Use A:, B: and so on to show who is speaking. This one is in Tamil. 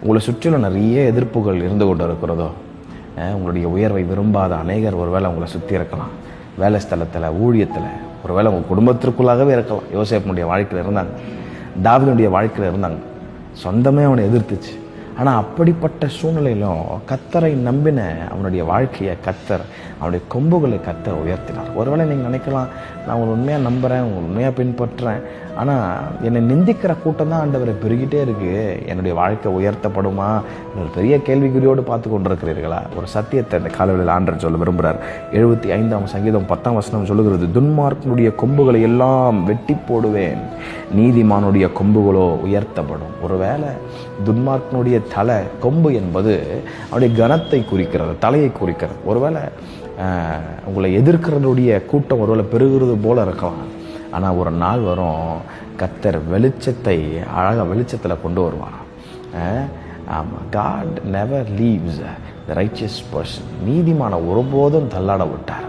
A: உங்களை சுற்றிலும் நிறைய எதிர்ப்புகள் இருந்து கொண்டு இருக்கிறதோ, உங்களுடைய உயர்வை விரும்பாத அநேகர் ஒருவேளை உங்களை சுற்றி இருக்கலாம். வேலை ஸ்தலத்தில், ஊழியத்தில், ஒருவேளை உங்கள் குடும்பத்திற்குள்ளாகவே இருக்கலாம். யோசேப்பினுடைய வாழ்க்கையில் இருந்தாங்க, தாவீதுடைய வாழ்க்கையில் இருந்தாங்க. சொந்தமே அவனை எதிர்த்துச்சு. ஆனால் அப்படிப்பட்ட சூழ்நிலையிலும் கர்த்தரை நம்பின அவனுடைய வாழ்க்கையை கர்த்தர், அவனுடைய கொம்புகளை கர்த்தர் உயர்த்தினார். ஒருவேளை நீங்கள் நினைக்கலாம், நான் உங்களை உண்மையாக நம்புகிறேன், உங்களை உண்மையாக பின்பற்றுறேன், ஆனால் என்னை நிந்திக்கிற கூட்டம் தான் ஆண்டவரை பெருகிட்டே இருக்குது, என்னுடைய வாழ்க்கை உயர்த்தப்படுமா? ஒரு பெரிய கேள்விக்குறியோடு பார்த்து கொண்டிருக்கிறீர்களா? ஒரு சத்தியத்தை இந்த காலவெளியில் ஆண்டவர் சொல்ல விரும்புகிறார். 75ஆம் சங்கீதம் 10ஆம் வசனம் சொல்லுகிறது, துன்மார்க்கனுடைய கொம்புகளை எல்லாம் வெட்டி போடுவேன், நீதிமானுடைய கொம்புகளோ உயர்த்தப்படும். ஒருவேளை துன்மார்க்கனுடைய தலை, கொம்பு என்பது அவனுடைய கனத்தை குறிக்கிறது, தலையை குறிக்கிறது. ஒருவேளை உங்களை எதிர்க்கிறதுடைய கூட்டம் ஒருவேளை பெருகிறது போல இருக்கலாம். ஆனால் ஒரு நாள் வரும், கர்த்தர் வெளிச்சத்தை அழகாக வெளிச்சத்தில் கொண்டு வருவார். ஆமாம், God never leaves the righteous person. நீதிமான ஒருபோதும் தள்ளாட விட்டார்.